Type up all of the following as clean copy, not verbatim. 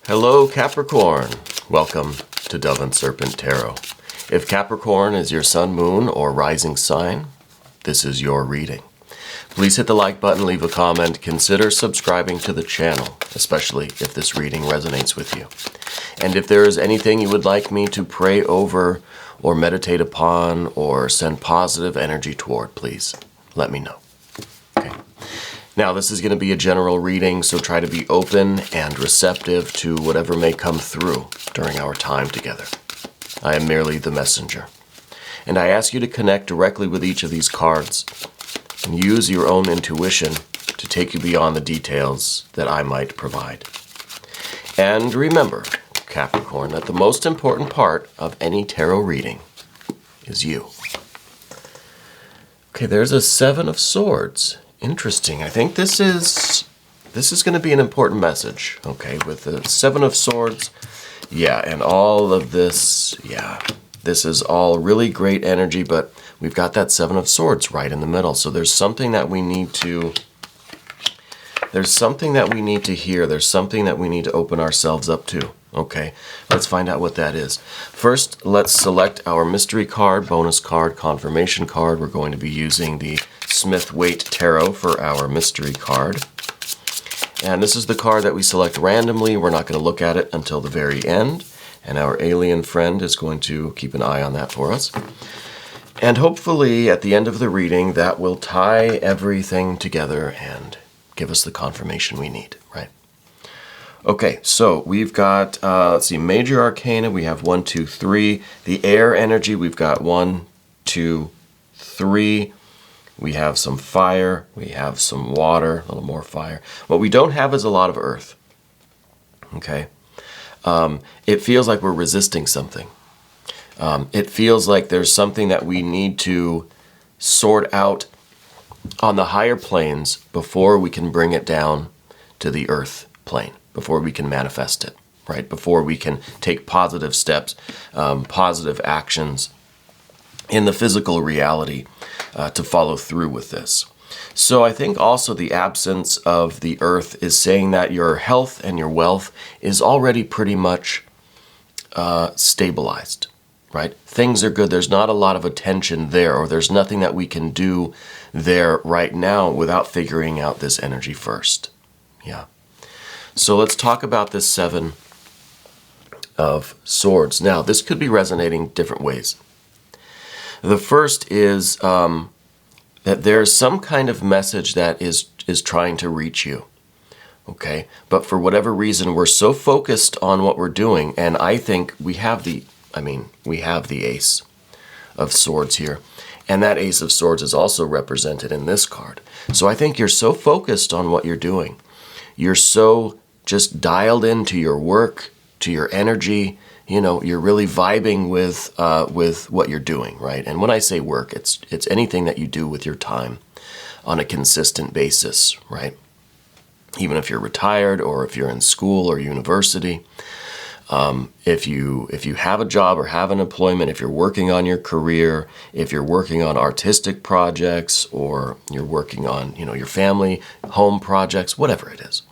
Hello Capricorn, welcome to Dove and Serpent Tarot. If Capricorn is your sun, moon, or rising sign, this is your reading. Please hit the like button, leave a comment, consider subscribing to the channel, especially if this reading resonates with you. And if there is anything you would like me to pray over or meditate upon or send positive energy toward, please let me know. Okay. Now, this is going to be a general reading, so try to be open and receptive to whatever may come through during our time together. I am merely the messenger. And I ask you to connect directly with each of these cards and use your own intuition to take you beyond the details that I might provide. And remember, Capricorn, that the most important part of any tarot reading is you. Okay, there's a Seven of Swords. Interesting. I think this is going to be an important message, okay, with the Seven of Swords. Yeah, and all of this, yeah, this is all really great energy, but we've got that Seven of Swords right in the middle. So there's something that we need to, hear. There's something that we need to open ourselves up to. Okay, let's find out what that is. First, let's select our mystery card, bonus card, confirmation card. We're going to be using the Smith-Waite Tarot for our mystery card. And this is the card that we select randomly. We're not going to look at it until the very end. And our alien friend is going to keep an eye on that for us. And hopefully, at the end of the reading, that will tie everything together and give us the confirmation we need, right? Okay, so we've got, let's see, Major Arcana, we have 1, 2, 3. The air energy, we've got 1, 2, 3. We have some fire, we have some water, a little more fire. What we don't have is a lot of earth, okay? It feels like we're resisting something. It feels like there's something that we need to sort out on the higher planes before we can bring it down to the earth plane, before we can manifest it, right? Before we can take positive steps, positive actions in the physical reality to follow through with this. So I think also the absence of the earth is saying that your health and your wealth is already pretty much stabilized, right? Things are good. There's not a lot of attention there, or there's nothing that we can do there right now without figuring out this energy first. Yeah. So let's talk about this Seven of Swords. Now, this could be resonating different ways. The first is that there's some kind of message that is trying to reach you, okay? But for whatever reason, we're so focused on what we're doing, and I think we have the Ace of Swords here, and that Ace of Swords is also represented in this card. So I think you're so focused on what you're doing. You're so just dialed into your work, to your energy. You know, you're really vibing with what you're doing, right? And when I say work, it's anything that you do with your time on a consistent basis, right? Even if you're retired or if you're in school or university, if you have a job or have an employment, if you're working on your career, if you're working on artistic projects, or you're working on, you know, your family, home projects, whatever it is,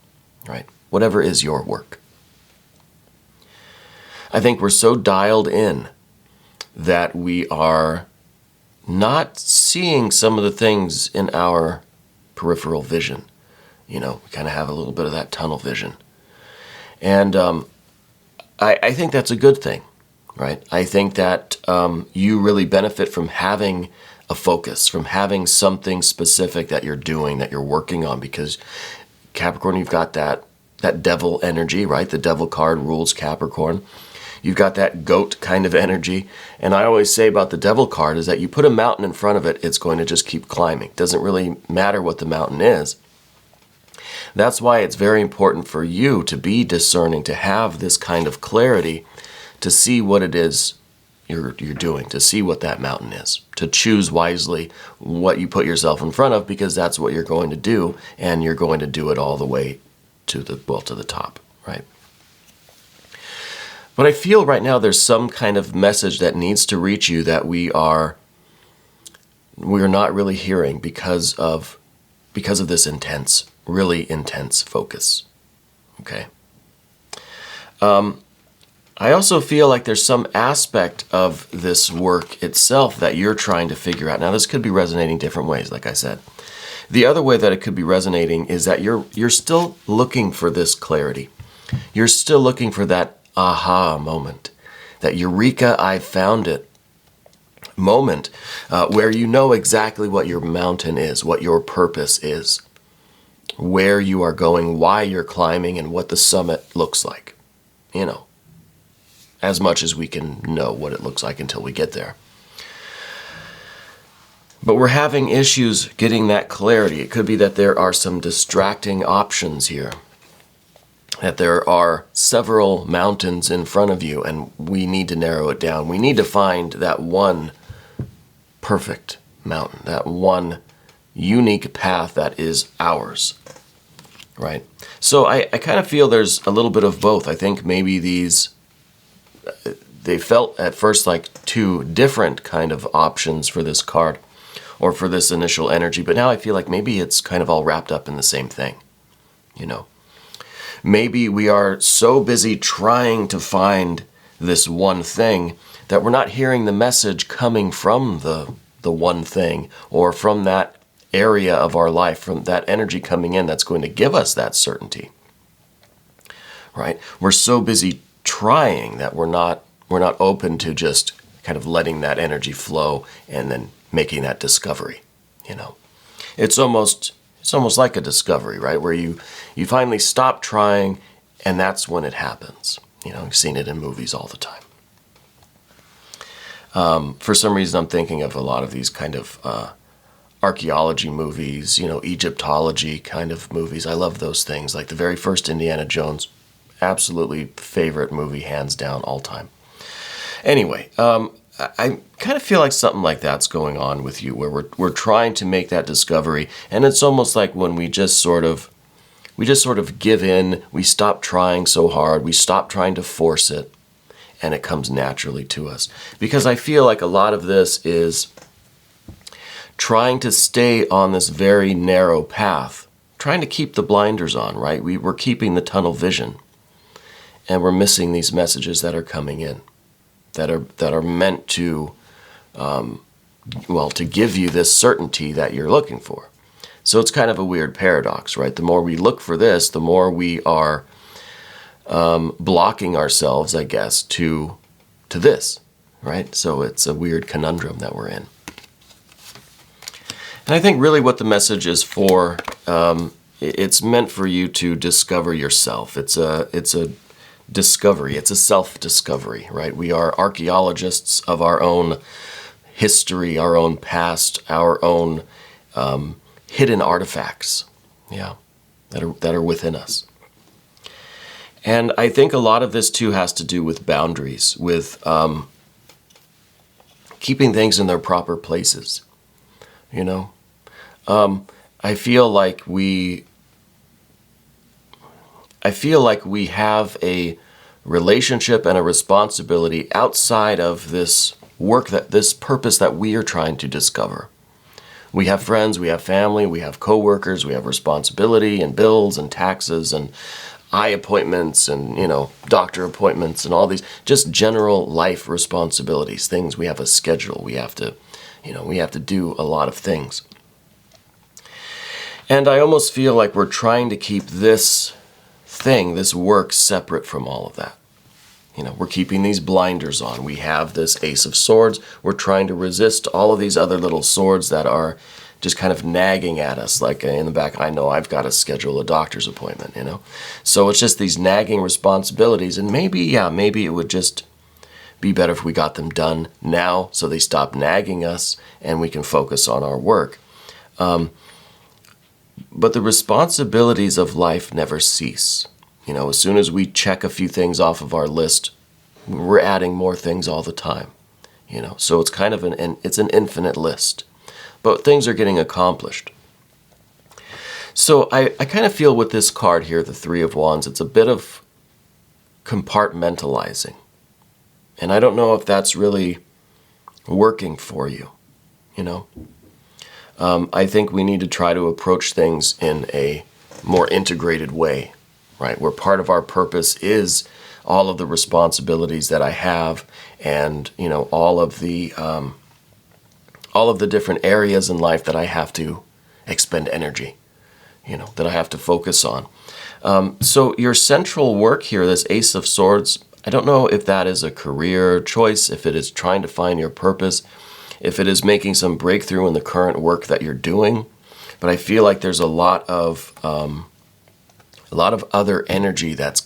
right? Whatever is your work. I think we're so dialed in that we are not seeing some of the things in our peripheral vision. You know, we kind of have a little bit of that tunnel vision. And I think that's a good thing, right? I think that you really benefit from having a focus, from having something specific that you're doing, that you're working on, because Capricorn, you've got that devil energy, right? The devil card rules Capricorn. You've got that goat kind of energy. And I always say about the devil card is that you put a mountain in front of it, it's going to just keep climbing. Doesn't really matter what the mountain is. That's why it's very important for you to be discerning, to have this kind of clarity, to see what it is you're doing, to see what that mountain is, to choose wisely what you put yourself in front of, because that's what you're going to do, and you're going to do it all the way to the top, right? But I feel right now there's some kind of message that needs to reach you that we're not really hearing because of this intense, really intense focus, okay? I also feel like there's some aspect of this work itself that you're trying to figure out. Now, this could be resonating different ways, like I said. The other way that it could be resonating is that you're still looking for this clarity. You're still looking for that aha moment, that eureka, I found it moment, where you know exactly what your mountain is, what your purpose is, where you are going, why you're climbing, and what the summit looks like. You know, as much as we can know what it looks like until we get there. But we're having issues getting that clarity. It could be that there are some distracting options here, that there are several mountains in front of you, and we need to narrow it down. We need to find that one perfect mountain, that one unique path that is ours, right? So I kind of feel there's a little bit of both. I think maybe they felt at first like two different kind of options for this card, or for this initial energy, but now I feel like maybe it's kind of all wrapped up in the same thing, you know. Maybe we are so busy trying to find this one thing that we're not hearing the message coming from the one thing, or from that area of our life, from that energy coming in that's going to give us that certainty, right? We're so busy trying that we're not open to just kind of letting that energy flow and then making that discovery, you know. It's almost like a discovery, right? Where you finally stop trying, and that's when it happens. You know, I've seen it in movies all the time. For some reason, I'm thinking of a lot of these kind of archaeology movies, you know, Egyptology kind of movies. I love those things. Like the very first Indiana Jones, absolutely favorite movie, hands down, all time. Anyway, I kind of feel like something like that's going on with you, where we're trying to make that discovery, and it's almost like when we just sort of give in, we stop trying so hard, we stop trying to force it, and it comes naturally to us. Because I feel like a lot of this is trying to stay on this very narrow path, trying to keep the blinders on, right? We're keeping the tunnel vision, and we're missing these messages that are coming in, that are meant to, to give you this certainty that you're looking for. So it's kind of a weird paradox, right? The more we look for this, the more we are blocking ourselves, I guess, to this, right? So it's a weird conundrum that we're in. And I think really what the message is for, it's meant for you to discover yourself. It's a discovery. It's a self-discovery, right? We are archaeologists of our own history, our own past, our own hidden artifacts, yeah, that are within us. And I think a lot of this too has to do with boundaries, with keeping things in their proper places, you know. I feel like we have a relationship and a responsibility outside of this work, this purpose that we are trying to discover. We have friends, we have family, we have coworkers, we have responsibility and bills and taxes and eye appointments and, you know, doctor appointments and all these just general life responsibilities, things. We have a schedule. We have to do a lot of things. And I almost feel like we're trying to keep this thing, this work, separate from all of that. You know, we're keeping these blinders on. We have this Ace of Swords. We're trying to resist all of these other little swords that are just kind of nagging at us. Like in the back, I know I've got to schedule a doctor's appointment, you know. So it's just these nagging responsibilities. And maybe it would just be better if we got them done now so they stop nagging us and we can focus on our work. But the responsibilities of life never cease. You know, as soon as we check a few things off of our list, we're adding more things all the time. You know, so it's kind of it's an infinite list. But things are getting accomplished. So I kind of feel with this card here, the Three of Wands, it's a bit of compartmentalizing. And I don't know if that's really working for you, you know. I think we need to try to approach things in a more integrated way, right? Where part of our purpose is all of the responsibilities that I have, and all of the different areas in life that I have to expend energy, that I have to focus on. So your central work here, this Ace of Swords, I don't know if that is a career choice, if it is trying to find your purpose, if it is making some breakthrough in the current work that you're doing. But I feel like there's a lot of other energy that's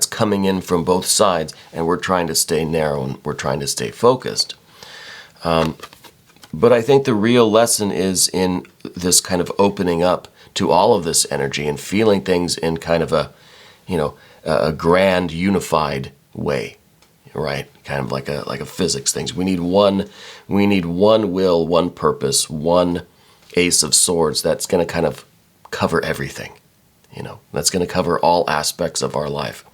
coming in from both sides, and we're trying to stay narrow and we're trying to stay focused. But I think the real lesson is in this kind of opening up to all of this energy and feeling things in kind of a grand unified way, right? Kind of like a physics things. We need one will, one purpose, one Ace of Swords that's going to kind of cover everything. That's going to cover all aspects of our life.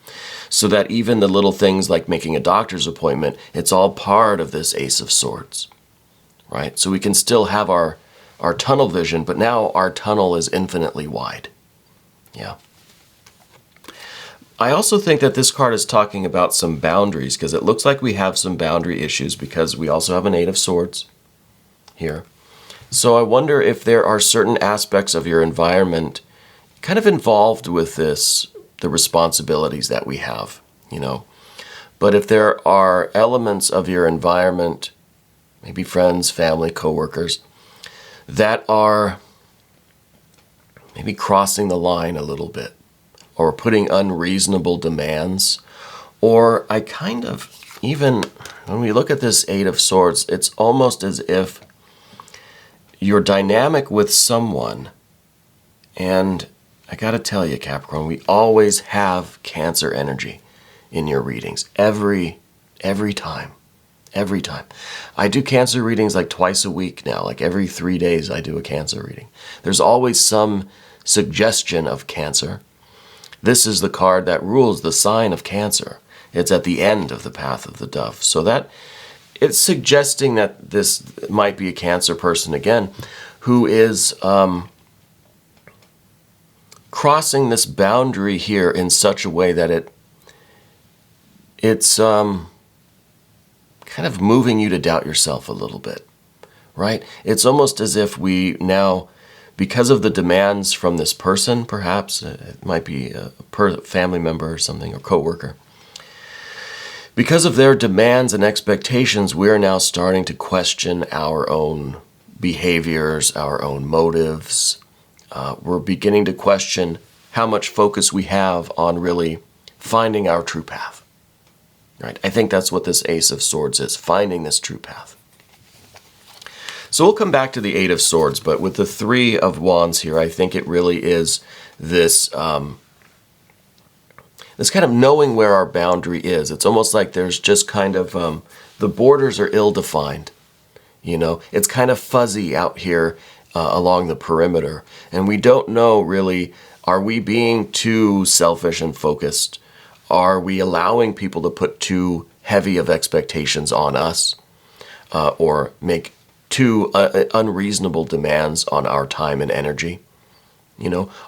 So that even the little things like making a doctor's appointment, it's all part of this Ace of Swords, right? So we can still have our tunnel vision, but now our tunnel is infinitely wide. Yeah. I also think that this card is talking about some boundaries, because it looks like we have some boundary issues, because we also have an Eight of Swords here. So I wonder if there are certain aspects of your environment kind of involved with this, the responsibilities that we have, But if there are elements of your environment, maybe friends, family, coworkers, that are maybe crossing the line a little bit, or putting unreasonable demands, or I kind of, even when we look at this Eight of Swords, it's almost as if you're dynamic with someone, and I gotta tell you, Capricorn, we always have Cancer energy in your readings. Every time. Every time. I do Cancer readings like twice a week now. Like every 3 days I do a Cancer reading. There's always some suggestion of Cancer. This is the card that rules the sign of Cancer. It's at the end of the path of the dove. So that it's suggesting that this might be a Cancer person again, who is crossing this boundary here in such a way that it's kind of moving you to doubt yourself a little bit, right? It's almost as if we now, because of the demands from this person, perhaps, it might be a family member or something, or coworker, because of their demands and expectations, we're now starting to question our own behaviors, our own motives. We're beginning to question how much focus we have on really finding our true path. Right? I think that's what this Ace of Swords is, finding this true path. So we'll come back to the Eight of Swords, but with the Three of Wands here, I think it really is this this kind of knowing where our boundary is. It's almost like there's just kind of, the borders are ill-defined. It's kind of fuzzy out here along the perimeter. And we don't know really, are we being too selfish and focused? Are we allowing people to put too heavy of expectations on us, or make too unreasonable demands on our time and energy?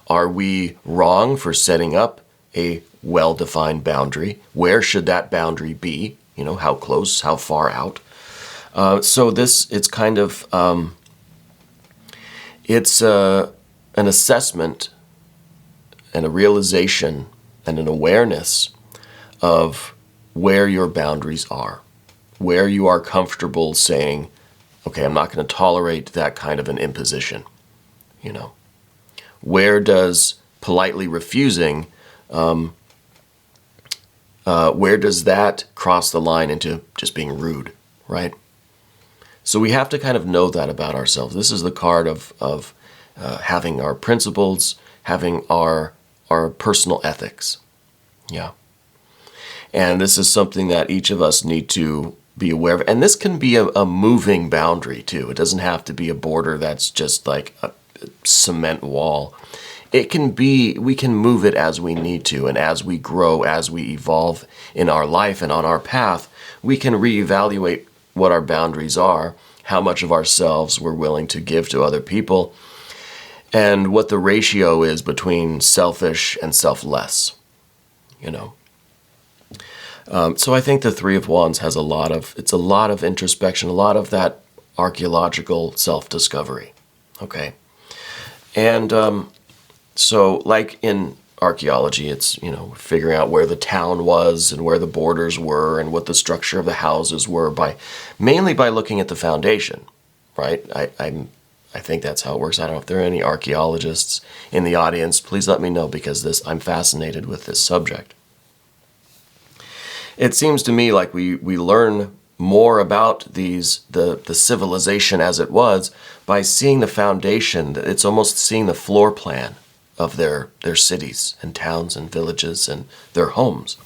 Are we wrong for setting up a well-defined boundary? Where should that boundary be? How close, how far out? So it's kind of, it's an assessment and a realization and an awareness of where your boundaries are, where you are comfortable saying, okay, I'm not going to tolerate that kind of an imposition. Where does politely refusing, where does that cross the line into just being rude, right? So we have to kind of know that about ourselves. This is the card of having our principles, having our personal ethics. Yeah. And this is something that each of us need to be aware of. And this can be a moving boundary too. It doesn't have to be a border that's just like a cement wall. It can be, we can move it as we need to. And as we grow, as we evolve in our life and on our path, we can reevaluate what our boundaries are, how much of ourselves we're willing to give to other people. and what the ratio is between selfish and selfless, you know. So I think the Three of Wands has a lot of introspection, a lot of that archaeological self-discovery, okay? And so like in archaeology, it's, you know, figuring out where the town was and where the borders were and what the structure of the houses were mainly by looking at the foundation, right? I think that's how it works. I don't know if there are any archaeologists in the audience. Please let me know, because I'm fascinated with this subject. It seems to me like we learn more about the civilization as it was by seeing the foundation. It's almost seeing the floor plan of their cities and towns and villages and their homes,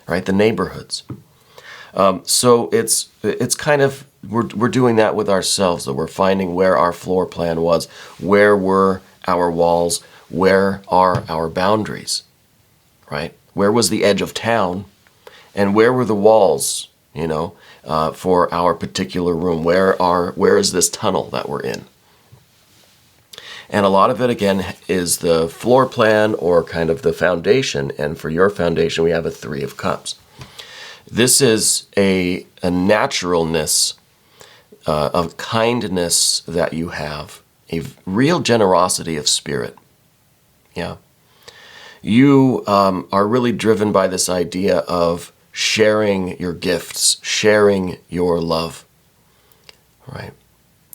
right? The neighborhoods. So it's kind of, we're doing that with ourselves, that we're finding where our floor plan was, where were our walls, where are our boundaries, right? Where was the edge of town, and where were the walls, you know, for our particular room? Where is this tunnel that we're in? And a lot of it, again, is the floor plan or kind of the foundation. And for your foundation, we have a Three of Cups. This is a naturalness, of kindness that you have, a real generosity of spirit. Yeah. You are really driven by this idea of sharing your gifts, sharing your love, right?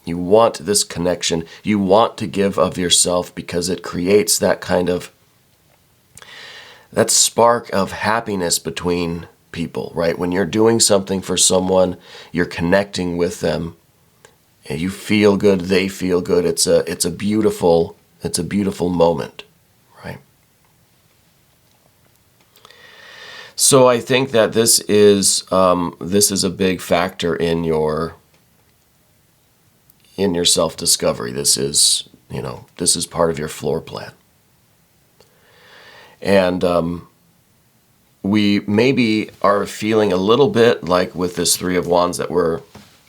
You want this connection. You want to give of yourself because it creates that kind of, that spark of happiness between people, right? When you're doing something for someone, you're connecting with them, and you feel good, they feel good. It's a beautiful moment, right? So I think that this is a big factor in your self-discovery. This is, you know, this is part of your floor plan. And we maybe are feeling a little bit like with this Three of Wands that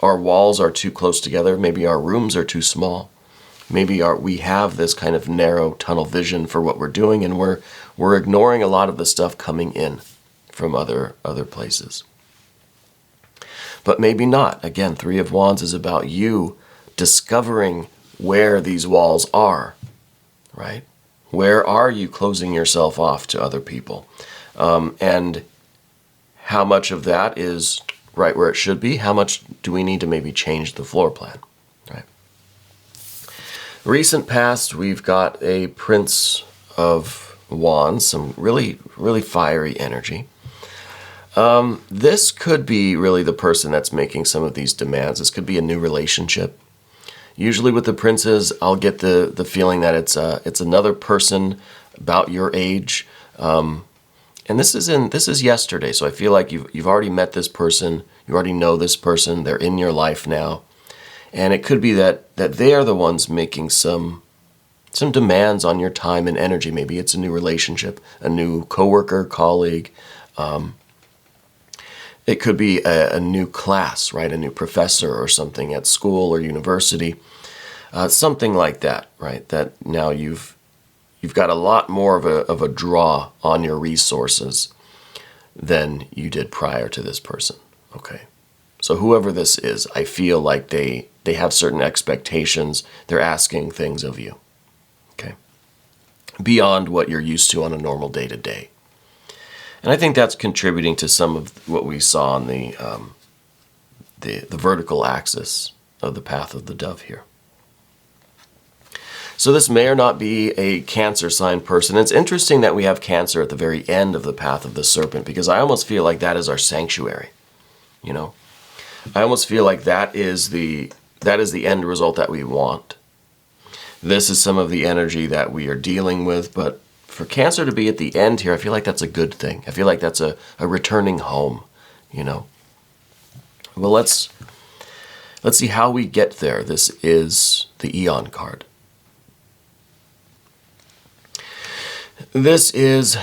our walls are too close together. Maybe our rooms are too small. Maybe we have this kind of narrow tunnel vision for what we're doing, and we're ignoring a lot of the stuff coming in from other places. But maybe not. Again, Three of Wands is about you discovering where these walls are, right? Where are you closing yourself off to other people? And how much of that is right where it should be? How much do we need to maybe change the floor plan, right? Recent past, we've got a Prince of Wands, some really, really fiery energy. This could be really the person that's making some of these demands. This could be a new relationship. Usually with the princes, I'll get the feeling that it's another person about your age. And this is yesterday, so I feel like you've already met this person, you already know this person, they're in your life now. And it could be that they are the ones making some demands on your time and energy. Maybe it's a new relationship, a new coworker, colleague. It could be a new class, right? A new professor or something at school or university. Something like that, right? That now you've got a lot more of a draw on your resources than you did prior to this person, okay? So whoever this is, I feel like they have certain expectations. They're asking things of you, okay? Beyond what you're used to on a normal day-to-day. And I think that's contributing to some of what we saw on the vertical axis of the path of the dove here. So this may or not be a Cancer sign person. It's interesting that we have Cancer at the very end of the path of the serpent, because I almost feel like that is our sanctuary, you know? I almost feel like that is the end result that we want. This is some of the energy that we are dealing with, but for Cancer to be at the end here, I feel like that's a good thing. I feel like that's a returning home, you know? Well, let's see how we get there. This is the Eon card. This is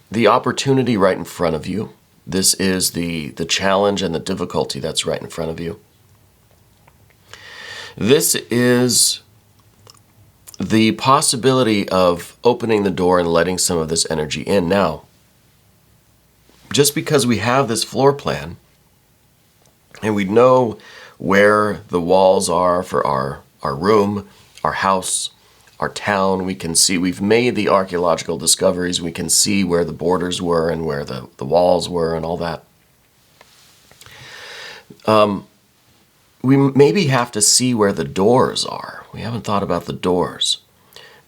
the opportunity right in front of you. This is the challenge and the difficulty that's right in front of you. This is the possibility of opening the door and letting some of this energy in. Now, just because we have this floor plan and we know where the walls are for our room, our house, our town, we can see, we've made the archaeological discoveries, we can see where the borders were and where the walls were and all that. We maybe have to see where the doors are. We haven't thought about the doors.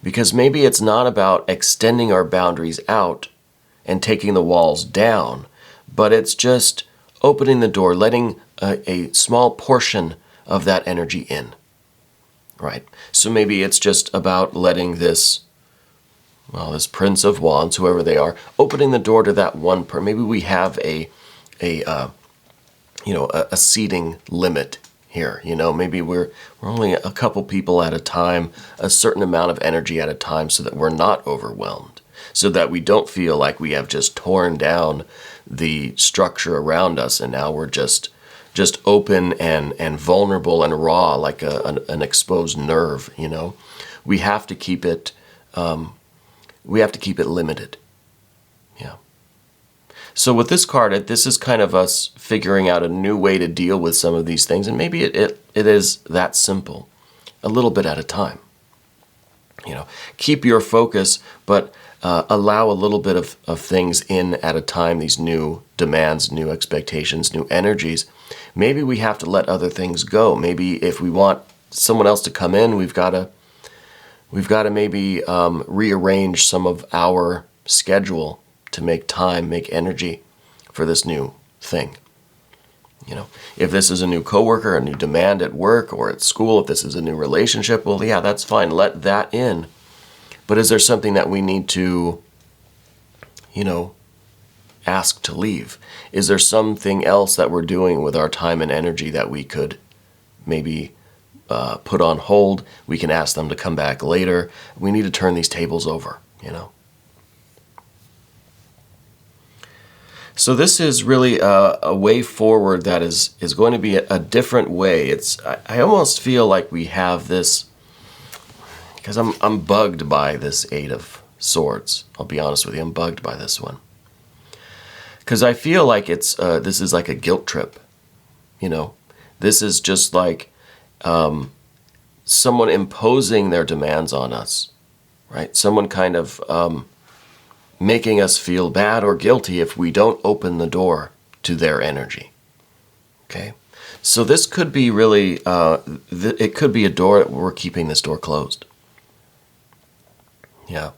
Because maybe it's not about extending our boundaries out and taking the walls down, but it's just opening the door, letting a small portion of that energy in, right? So maybe it's just about letting this Prince of Wands, whoever they are, opening the door to that one person. Maybe we have a seating limit here. Maybe we're only a couple people at a time, a certain amount of energy at a time, so that we're not overwhelmed, so that we don't feel like we have just torn down the structure around us and now we're just open and vulnerable and raw, like an exposed nerve. We have to keep it limited. Yeah. So with this card, this is kind of us figuring out a new way to deal with some of these things, and maybe it is that simple, a little bit at a time. Keep your focus, but allow a little bit of things in at a time, these new demands, new expectations, new energies. Maybe we have to let other things go. Maybe if we want someone else to come in, we've got to maybe rearrange some of our schedule to make time, make energy for this new thing. If this is a new coworker, a new demand at work or at school, if this is a new relationship, well, yeah, that's fine. Let that in. But is there something that we need to, ask to leave? Is there something else that we're doing with our time and energy that we could maybe put on hold? We can ask them to come back later. We need to turn these tables over, So this is really a way forward that is going to be a different way. I almost feel like we have this, because I'm bugged by this Eight of Swords. I'll be honest with you, I'm bugged by this one. Because I feel like this is like a guilt trip. This is just like someone imposing their demands on us, right? Someone kind of making us feel bad or guilty if we don't open the door to their energy. Okay? So this could be really, it could be a door that we're keeping this door closed. Yeah.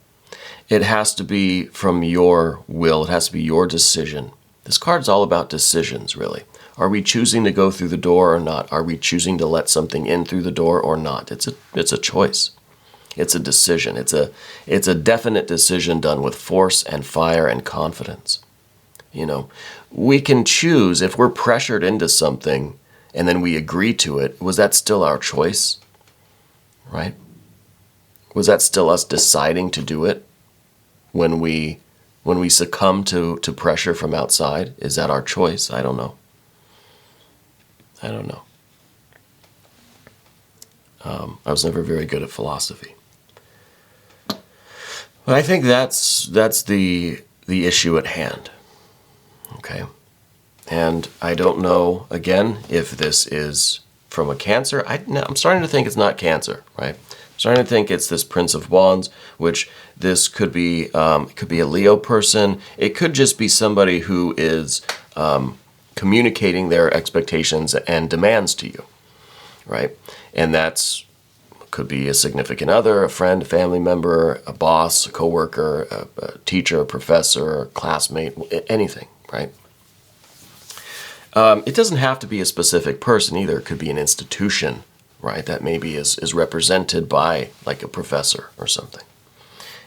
It has to be from your will. It has to be your decision. This card's all about decisions, really. Are we choosing to go through the door or not? Are we choosing to let something in through the door or not? It's a choice. It's a decision. It's a definite decision done with force and fire and confidence. We can choose if we're pressured into something and then we agree to it. Was that still our choice? Right? Was that still us deciding to do it when we succumb to pressure from outside? Is that our choice? I don't know. I was never very good at philosophy. But I think that's the issue at hand. Okay? And I don't know, again, if this is from a Cancer. I'm starting to think it's not Cancer, right? I'm starting to think it's this Prince of Wands, which this could be a Leo person. It could just be somebody who is communicating their expectations and demands to you, right? And could be a significant other, a friend, a family member, a boss, a coworker, a teacher, a professor, a classmate, anything, right? It doesn't have to be a specific person either. It could be an institution, right? That maybe is represented by like a professor or something.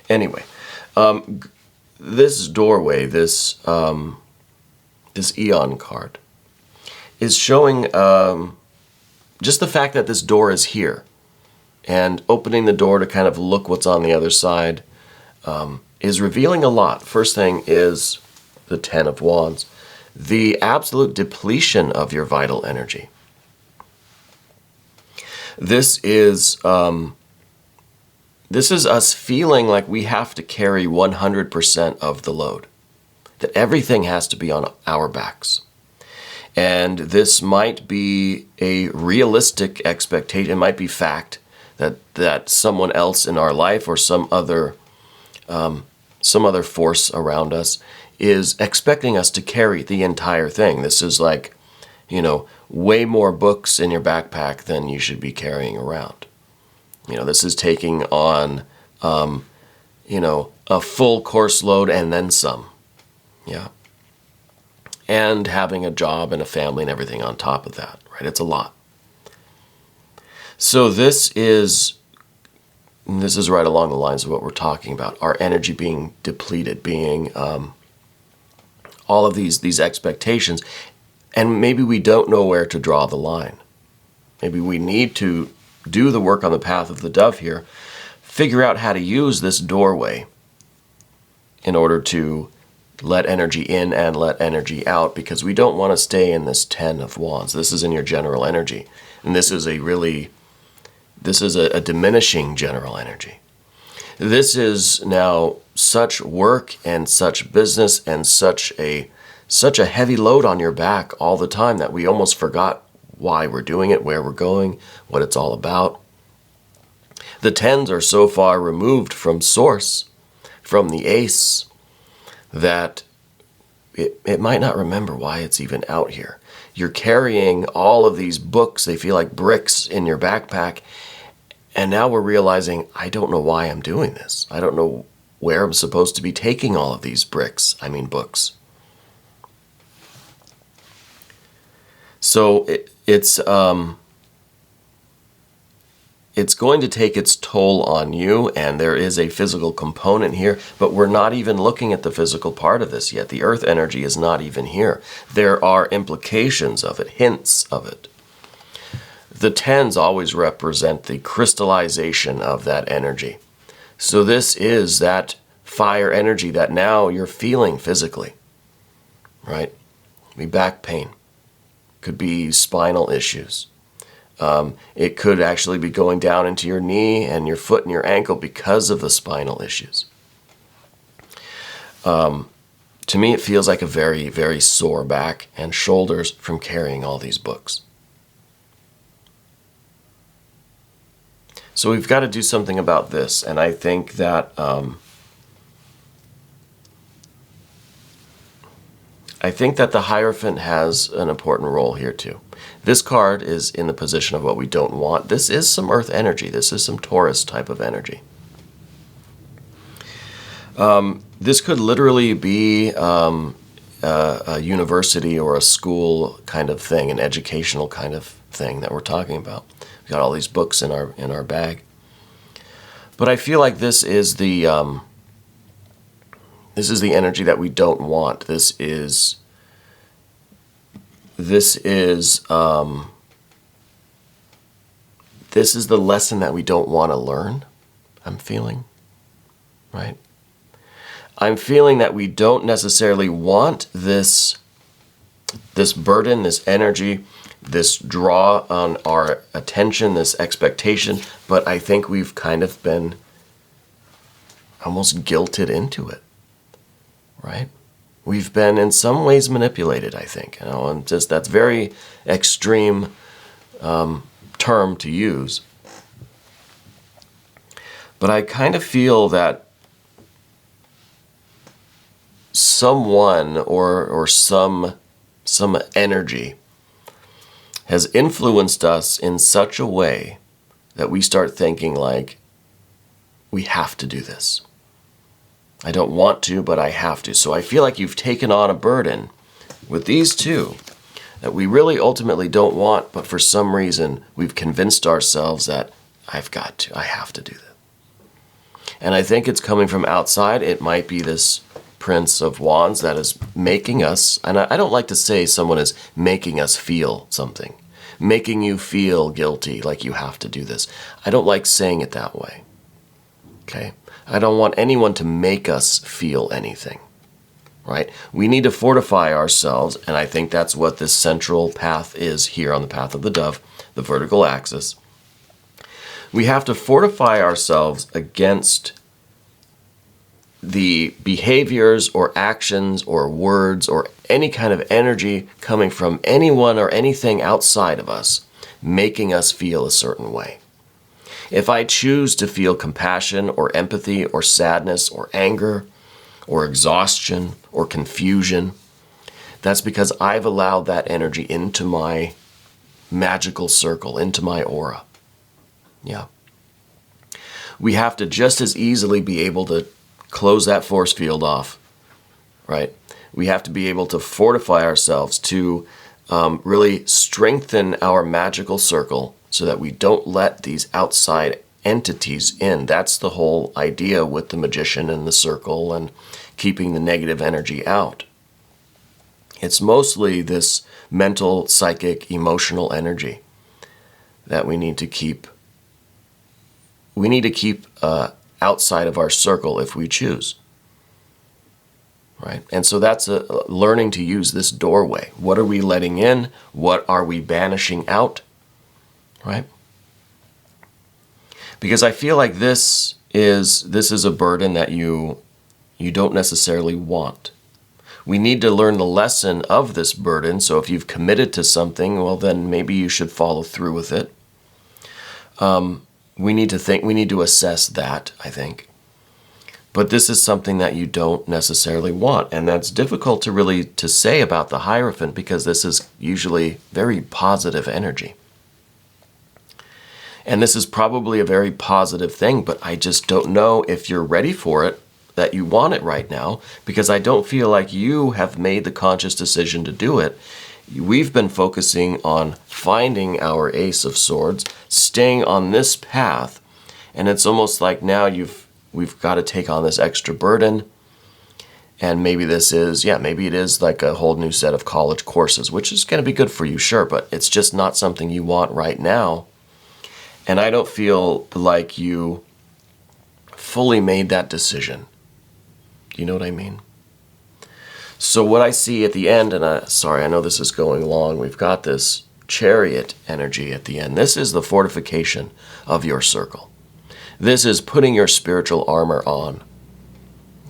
Anyway, this doorway, this Eon card, is showing just the fact that this door is here. And opening the door to kind of look what's on the other side is revealing a lot. First thing is the Ten of Wands. The absolute depletion of your vital energy. This is this is us feeling like we have to carry 100% of the load, that everything has to be on our backs. And this might be a realistic expectation. It might be fact that someone else in our life or some other force around us is expecting us to carry the entire thing. This is like, way more books in your backpack than you should be carrying around. This is taking on, a full course load and then some. Yeah. And having a job and a family and everything on top of that, right? It's a lot. So this is right along the lines of what we're talking about. Our energy being depleted, being all of these expectations. And maybe we don't know where to draw the line. Maybe we need to do the work on the path of the dove here, figure out how to use this doorway in order to let energy in and let energy out, because we don't want to stay in this 10 of Wands. This is in your general energy. And this is a diminishing general energy. This is now such work and such business and such a heavy load on your back all the time that we almost forgot why we're doing it, where we're going, what it's all about. The 10s are so far removed from source, from the ace, that it might not remember why it's even out here. You're carrying all of these books, they feel like bricks in your backpack, and now we're realizing, I don't know why I'm doing this. I don't know where I'm supposed to be taking all of these books. So it's going to take its toll on you, and there is a physical component here, but we're not even looking at the physical part of this yet. The earth energy is not even here. There are implications of it, hints of it. The 10s always represent the crystallization of that energy. So this is that fire energy that now you're feeling physically, right? Could be back pain. Could be spinal issues. It could actually be going down into your knee and your foot and your ankle because of the spinal issues. To me, it feels like a very, very sore back and shoulders from carrying all these books. So we've got to do something about this, and I think that the Hierophant has an important role here too. This card is in the position of what we don't want. This is some earth energy. This is some Taurus type of energy. This could literally be a university or a school kind of thing, an educational kind of thing that we're talking about. We've got all these books in our bag. But I feel like this is the energy that we don't want. This is the lesson that we don't want to learn, I'm feeling, right? I'm feeling that we don't necessarily want this burden, this energy, this draw on our attention, this expectation, but I think we've kind of been almost guilted into it, right? We've been in some ways manipulated, I think. And that's very extreme term to use. But I kind of feel that someone or some energy has influenced us in such a way that we start thinking like, we have to do this. I don't want to, but I have to. So I feel like you've taken on a burden with these two that we really ultimately don't want, but for some reason we've convinced ourselves that I have to do that. And I think it's coming from outside. It might be this Prince of Wands that is making us, and I don't like to say someone is making us feel something, making you feel guilty, like you have to do this. I don't like saying it that way, okay? I don't want anyone to make us feel anything, right? We need to fortify ourselves, and I think that's what this central path is here on the path of the dove, the vertical axis. We have to fortify ourselves against the behaviors or actions or words or any kind of energy coming from anyone or anything outside of us making us feel a certain way. If I choose to feel compassion or empathy or sadness or anger or exhaustion or confusion, that's because I've allowed that energy into my magical circle, into my aura. Yeah. We have to just as easily be able to close that force field off, right? We have to be able to fortify ourselves to really strengthen our magical circle so that we don't let these outside entities in. That's the whole idea with the magician and the circle and keeping the negative energy out. It's mostly this mental, psychic, emotional energy that we need to keep. We need to keep outside of our circle if we choose. Right? And so that's learning to use this doorway. What are we letting in? What are we banishing out? Right? Because I feel like this is a burden that you don't necessarily want. We need to learn the lesson of this burden. So if you've committed to something, well, then maybe you should follow through with it. We need to assess that, I think. But this is something that you don't necessarily want. And that's difficult to say about the Hierophant because this is usually very positive energy. And this is probably a very positive thing, but I just don't know if you're ready for it, that you want it right now, because I don't feel like you have made the conscious decision to do it. We've been focusing on finding our Ace of Swords, staying on this path, and it's almost like now we've got to take on this extra burden, and maybe it is like a whole new set of college courses, which is going to be good for you, sure, but it's just not something you want right now. And I don't feel like you fully made that decision. Do you know what I mean? So what I see at the end, and sorry, I know this is going long, we've got this Chariot energy at the end. This is the fortification of your circle. This is putting your spiritual armor on.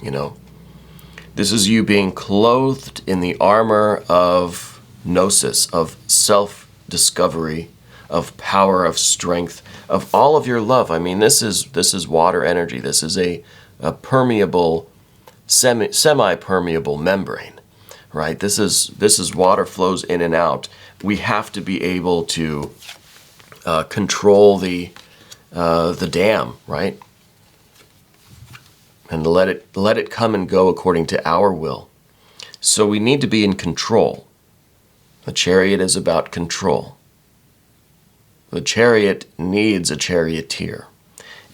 You know, this is you being clothed in the armor of gnosis, of self-discovery, of power, of strength, of all of your love. I mean, this is water energy. This is a permeable, semi-permeable membrane, right? This is water flows in and out. We have to be able to control the dam, right? And let it come and go according to our will. So we need to be in control. The Chariot is about control. The Chariot needs a charioteer.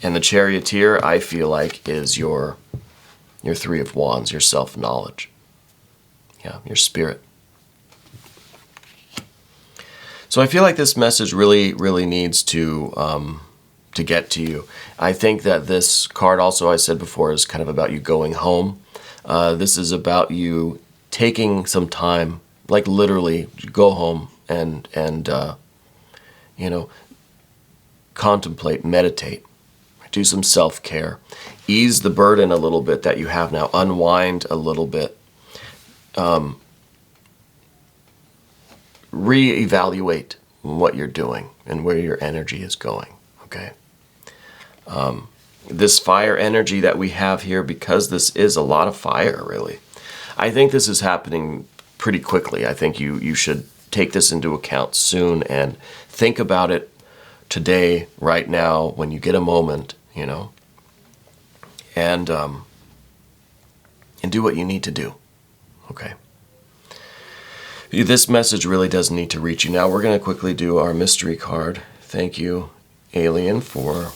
And the charioteer, I feel like, is your Three of Wands, your self-knowledge. Yeah, your spirit. So I feel like this message really, really needs to get to you. I think that this card also, I said before, is kind of about you going home. This is about you taking some time, like literally go home and contemplate, meditate, do some self-care, ease the burden a little bit that you have now, unwind a little bit, reevaluate what you're doing and where your energy is going, okay? This fire energy that we have here, because this is a lot of fire, really, I think this is happening pretty quickly. I think you should take this into account soon and think about it today, right now, when you get a moment, and do what you need to do, okay? This message really does need to reach you. Now we're going to quickly do our mystery card. Thank you, Alien, for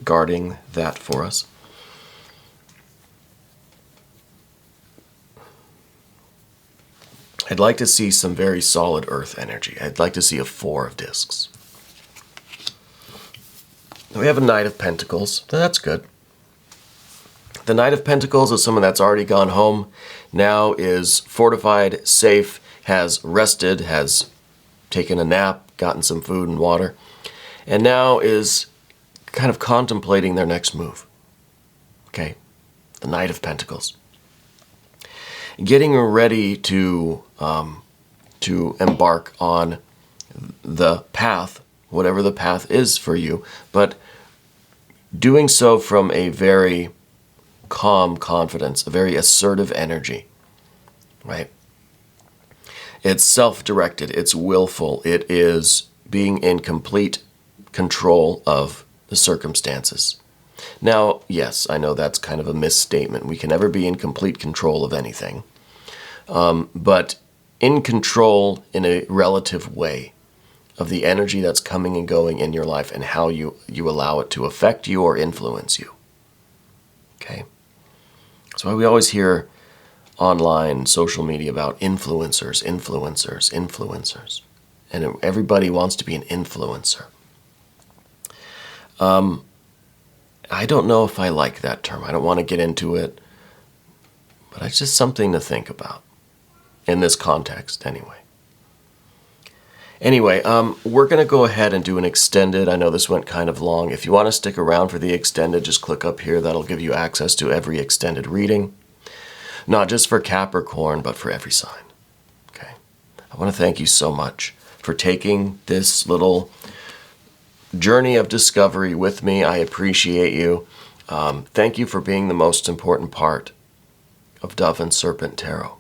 guarding that for us. I'd like to see some very solid earth energy. I'd like to see a 4 of discs. We have a Knight of Pentacles. That's good. The Knight of Pentacles is someone that's already gone home, now is fortified, safe, has rested, has taken a nap, gotten some food and water, and now is kind of contemplating their next move. Okay? The Knight of Pentacles. Getting ready to embark on the path, whatever the path is for you, but doing so from a very calm confidence, a very assertive energy, right? It's self-directed, it's willful, it is being in complete control of the circumstances. Now, yes, I know that's kind of a misstatement. We can never be in complete control of anything, but in control in a relative way of the energy that's coming and going in your life and how you allow it to affect you or influence you. Okay? That's why we always hear online, social media about influencers. And everybody wants to be an influencer. I don't know if I like that term. I don't want to get into it. But it's just something to think about. In this context, anyway. Anyway, we're going to go ahead and do an extended. I know this went kind of long. If you want to stick around for the extended, just click up here. That'll give you access to every extended reading. Not just for Capricorn, but for every sign. Okay. I want to thank you so much for taking this little journey of discovery with me. I appreciate you. Thank you for being the most important part of Dove and Serpent Tarot.